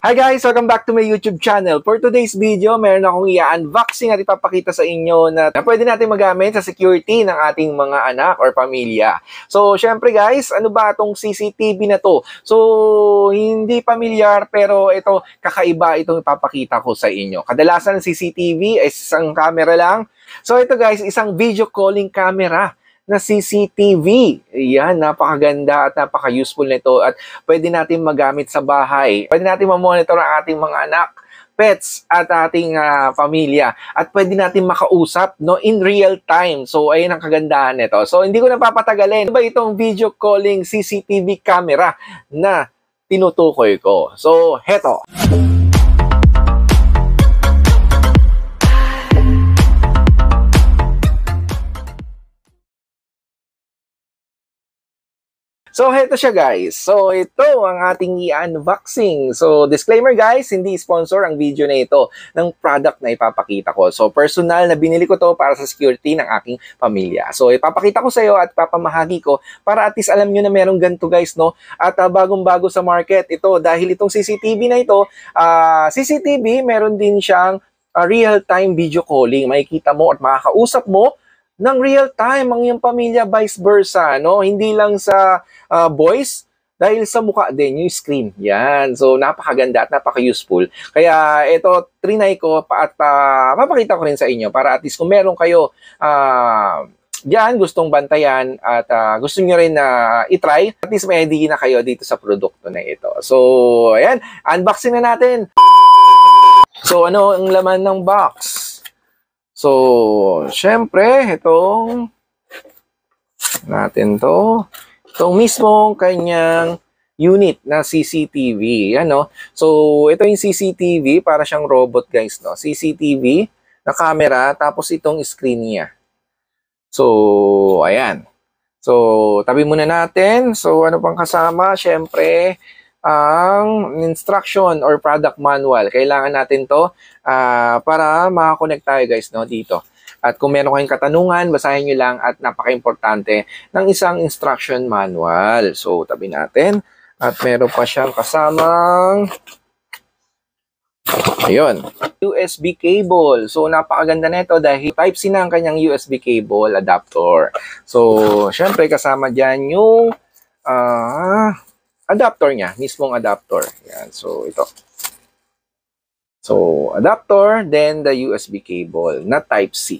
Hi guys! Welcome back to my YouTube channel. For today's video, meron akong i-unboxing at ipapakita sa inyo na pwede natin magamit sa security ng ating mga anak or pamilya. So, syempre guys, ano ba itong CCTV na to? So, hindi pamilyar pero ito, kakaiba itong ipapakita ko sa inyo. Kadalasan ng CCTV ay isang camera lang. So, ito guys, isang video calling camera na CCTV. Yan, napakaganda at napaka-useful nito at pwede natin magamit sa bahay. Pwede natin ma-monitor ang ating mga anak, pets at ating pamilya at pwede natin makausap in real time. So, ayun ang kagandahan nito. So, hindi ko na papatagalin. Ano ba itong video calling CCTV camera na tinutukoy ko? So, heto. So, heto siya guys. So, ito ang ating i-unboxing. So, disclaimer guys, hindi sponsor ang video na ito ng product na ipapakita ko. So, personal na binili ko to para sa security ng aking pamilya. So, ipapakita ko sa iyo at papamahagi ko para at least alam nyo na merong ganito guys, no? At bagong-bago sa market ito. Dahil itong CCTV na ito, CCTV, meron din siyang real-time video calling. Makikita mo at makakausap mo ng real time ang iyong pamilya, vice versa, no? Hindi lang sa voice, dahil sa mukha din yung screen. Yan. So, napakaganda at napaka-useful. Kaya, ito, trinay ko at papakita ko rin sa inyo para at least kung meron kayo diyan, gustong bantayan at gusto nyo rin na itry, at least may idea na kayo dito sa produkto na ito. So, ayan, unboxing na natin. So, ano ang laman ng box? So, syempre, itong natin to. Itong mismong kanyang unit na CCTV. Yan, no? So, ito yung CCTV, para siyang robot, guys, no? CCTV na camera, tapos itong screen niya. So, ayan. So, tabi muna natin. So, ano pang kasama? Syempre, ang instruction or product manual. Kailangan natin to para makakonect tayo guys, no, dito. At kung meron kayong katanungan, basahin nyo lang at napaka-importante ng isang instruction manual. So, tabi natin. At meron pa siyang kasamang ayun, USB cable. So, napakaganda nito dahil Type-C na ang kanyang USB cable adapter. So, syempre kasama dyan yung adapter niya, mismong adapter. Yan, so ito. So, adapter, then the USB cable na Type-C.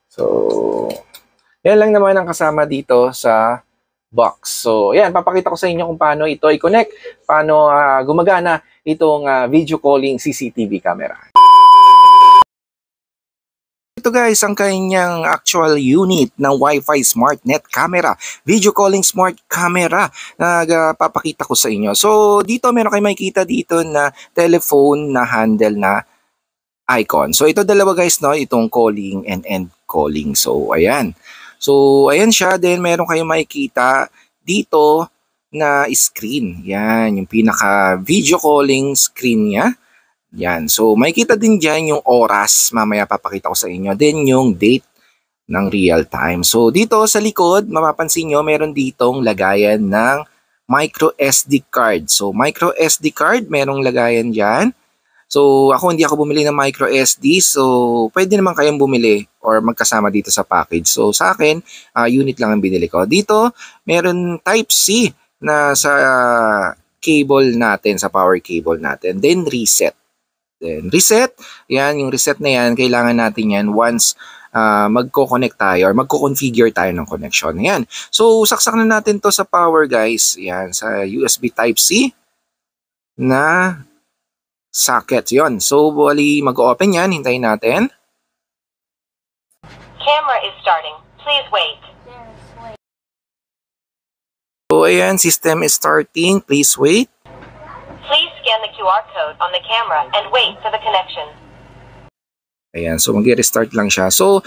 So, yan lang naman ang kasama dito sa box. So, yan, papakita ko sa inyo kung paano ito i-connect, paano gumagana itong video calling CCTV camera. Ito guys, ang kanyang actual unit ng Wi-Fi SmartNet camera, video calling smart camera na papakita ko sa inyo. So dito meron kayo makikita dito na telephone na handle na icon. So ito dalawa guys, no, itong calling and end calling. So ayan. So ayan siya, then meron kayo makikita dito na screen. Yan, yung pinaka video calling screen niya. Yan. So, makikita din dyan yung oras. Mamaya papakita ko sa inyo. Then, yung date ng real time. So, dito sa likod, mapapansin nyo, meron ditong lagayan ng micro SD card. So, micro SD card, merong lagayan dyan. So, hindi ako bumili ng micro SD. So, pwede naman kayong bumili or magkasama dito sa package. So, sa akin, unit lang ang binili ko. Dito, meron Type-C na sa cable natin, sa power cable natin. Then, reset. Then, reset. Yan, yung reset na yan, kailangan natin yan once magko-connect tayo or magko-configure tayo ng connection. Yan. So, saksak na natin to sa power, guys. Yan, sa USB Type-C na socket. Yan. So, bali, mag-open yan. Hintayin natin. Camera is starting. Please wait. So, ayan, system is starting. Please wait. Please scan the QR code on the camera and wait for the connection. Ayan, so mag-restart lang siya. So,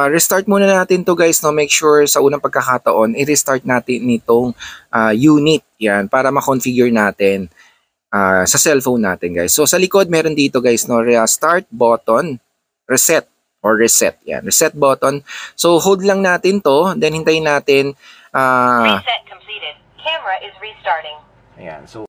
restart muna natin to guys, no? Make sure sa unang pagkakataon, i-restart natin itong unit. Yan, para ma-configure natin sa cellphone natin guys. So, sa likod, meron dito guys, no? Start button, reset or reset. Yan, reset button. So, hold lang natin to, then hintayin natin. Reset completed. Camera is restarting. Ayan, so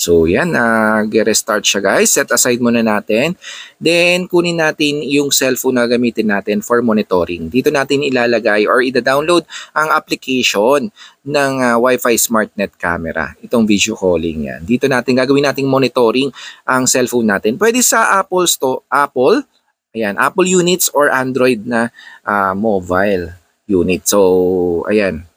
So yan, nag-restart siya guys. Set aside muna natin. Then kunin natin yung cellphone na gamitin natin for monitoring. Dito natin ilalagay or ida-download ang application ng Wi-Fi SmartNet camera. Itong video calling yan. Dito natin gagawin nating monitoring ang cellphone natin. Pwede sa Apple Store, Apple units or Android na mobile unit. So ayan.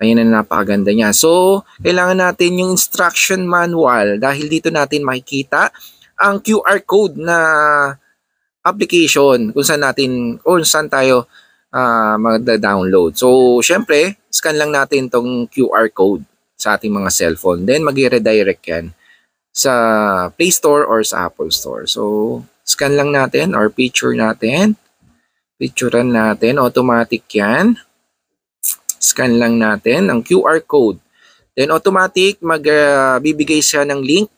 Ayan na, napakaganda niya. So, kailangan natin yung instruction manual dahil dito natin makikita ang QR code na application kung saan tayo magda-download. So, syempre, scan lang natin tong QR code sa ating mga cellphone. Then, mag-redirect yan sa Play Store or sa Apple Store. So, scan lang natin or picturean natin, automatic yan. Scan lang natin ang QR code. Then automatic magbibigay siya ng link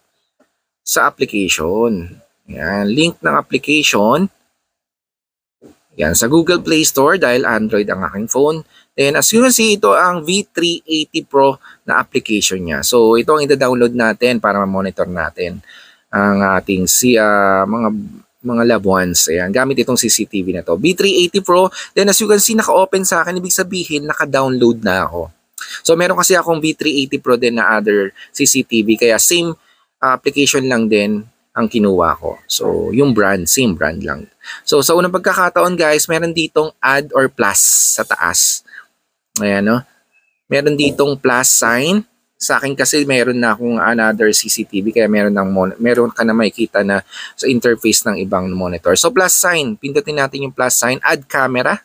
sa application. Yan, link ng application. Yan, sa Google Play Store dahil Android ang aking phone. Then as you can see, ito ang V380 Pro na application niya. So ito ang ida-download natin para ma-monitor natin ang ating mga loved ones. Ayan, gamit itong CCTV na to. V380 Pro. Then as you can see, naka-open sa akin. Ibig sabihin, naka-download na ako. So meron kasi akong V380 Pro din na other CCTV. Kaya same application lang din ang kinuha ko. So yung brand, same brand lang. So sa unang pagkakataon guys, meron ditong add or plus sa taas. Ayan no. Meron ditong plus sign. Sa akin kasi meron na akong another CCTV kaya meron ka na makikita na sa interface ng ibang monitor. So plus sign, pindutin natin yung plus sign, add camera.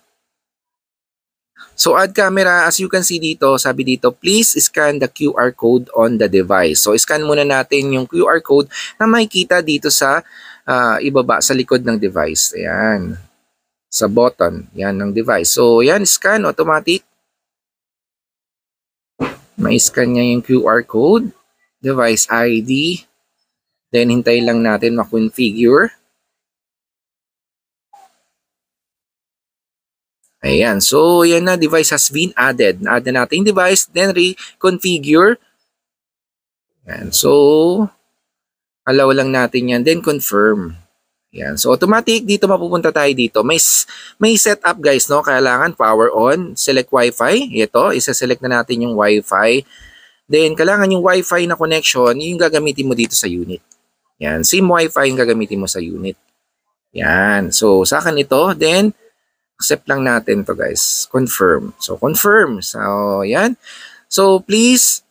So add camera, as you can see dito, sabi dito, please scan the QR code on the device. So scan muna natin yung QR code na makikita dito sa ibaba sa likod ng device. Ayan. Sa button, yan ng device. So yan, scan automatic. Ma-scan niya yung QR code, device ID, then hintay lang natin ma-configure. Ayan, so yan na, device has been added. Na-add na natin yung device, then reconfigure. Ayan, so allow lang natin yan, then confirm. Ayan, so automatic, dito mapupunta tayo dito. May setup guys, no? Kailangan power on, select Wi-Fi. Ito, isa-select na natin yung Wi-Fi. Then, kailangan yung Wi-Fi na connection, yung gagamitin mo dito sa unit. Yan, same Wi-Fi yung gagamitin mo sa unit. Yan, so sa akin ito, then, accept lang natin to guys. Confirm. So, confirm. So, yan. So, please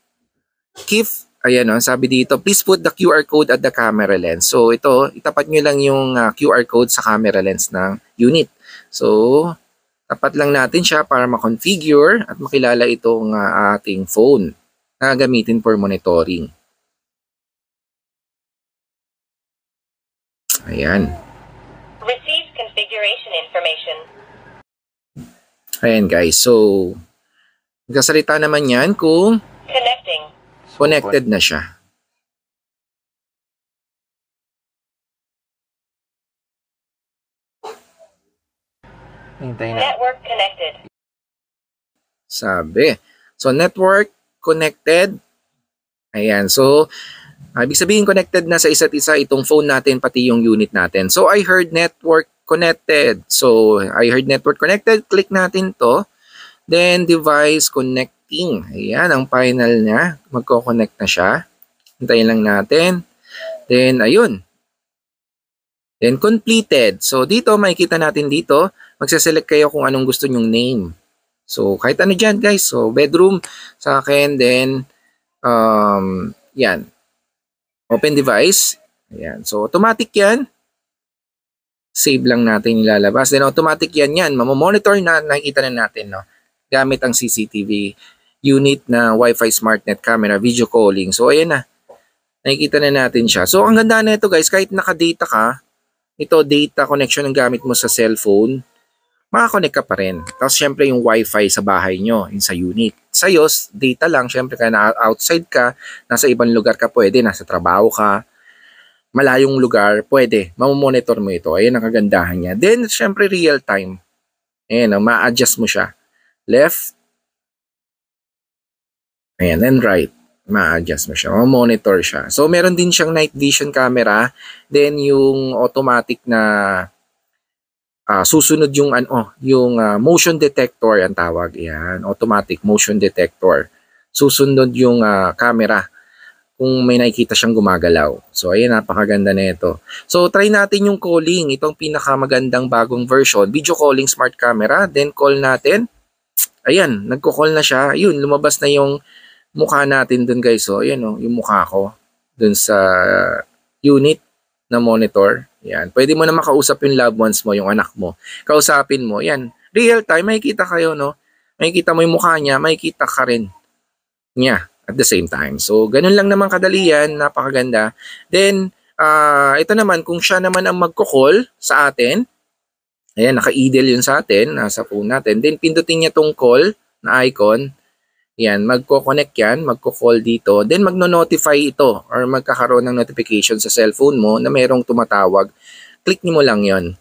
keep. Ayan o, sabi dito, please put the QR code at the camera lens. So ito, itapat nyo lang yung QR code sa camera lens ng unit. So, tapat lang natin siya para ma-configure at makilala itong ating phone na gamitin for monitoring. Ayan. Receive configuration information. Ayan guys, so nagsasalita naman yan kung connected na siya. Network connected. Sabi. So, network connected. Ayan. So, ibig sabihin connected na sa isa't isa itong phone natin pati yung unit natin. So, I heard network connected. So, I heard network connected. Click natin to. Then, device connecting. Ayan, ang final niya. Magko-connect na siya. Hintayin lang natin. Then, ayun. Then, completed. So, dito, makikita natin dito. Magsaselect kayo kung anong gusto nyong name. So, kahit ano dyan, guys. So, bedroom sa akin. Then, yan. Open device. Ayan. So, automatic yan. Save lang natin ilalabas. Then, automatic yan. Mamomonitor na, nakikita na natin, no? Gamit ang CCTV unit na Wi-Fi SmartNet camera video calling. So, ayan na. Nakikita na natin siya. So, ang ganda na ito guys, kahit naka-data ka, ito data connection ang gamit mo sa cellphone, makakonect ka pa rin. Tapos, syempre yung Wi-Fi sa bahay nyo, yung sa unit. Sa'yo, data lang. Syempre, kaya na outside ka, nasa ibang lugar ka pwede, nasa trabaho ka, malayong lugar, pwede. Mamomonitor mo ito. Ayan ang kagandahan niya. Then, syempre, real time. Ayan, ma-adjust mo siya. Left. Ayan, and right. ma-adjust mo siya, monitor siya. So meron din siyang night vision camera, then yung automatic na susunod yung motion detector ang tawag. Yan, automatic motion detector. Susunod yung camera kung may nakikita siyang gumagalaw. So ayan, napakaganda na ito. So try natin yung calling, itong pinakamagandang bagong version, video calling smart camera, then call natin. Ayan, nagko-call na siya. Ayun, lumabas na yung mukha natin dun guys. So ayan yung mukha ko dun sa unit na monitor. Yan. Pwede mo na makausap yung loved ones mo, yung anak mo. Kausapin mo. Yan. Real time, makikita kayo, no? Makikita mo yung mukha niya, makikita ka rin niya at the same time. So, ganun lang naman kadali yan. Napakaganda. Then, ito naman, kung siya naman ang magko-call sa atin, ayan, naka-idle yun sa atin, nasa phone natin. Then, pindutin niya tong call na icon. Yan, magko-connect yan, magko-call dito. Then, magno-notify ito or magkakaroon ng notification sa cellphone mo na mayroong tumatawag. Click mo lang yon.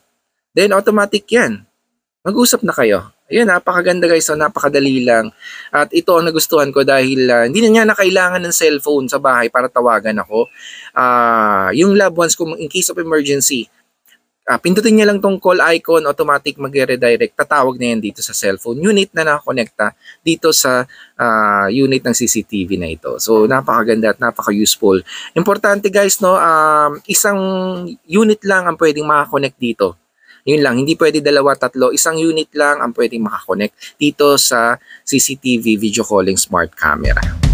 Then, automatic yan. Mag-usap na kayo. Ayan, napakaganda guys. So, napakadali lang. At ito ang nagustuhan ko dahil hindi na niya na kailangan ng cellphone sa bahay para tawagan ako. Yung loved ones ko, in case of emergency, pindutin niya lang tong call icon, automatic mag-redirect, tatawag na yan dito sa cellphone unit na nakakonekta dito sa unit ng CCTV na ito. So napakaganda at napaka-useful. Importante guys, no, isang unit lang ang pwedeng makakonect dito. Yun lang, hindi pwede dalawa, tatlo, isang unit lang ang pwedeng makakonect dito sa CCTV video calling smart camera.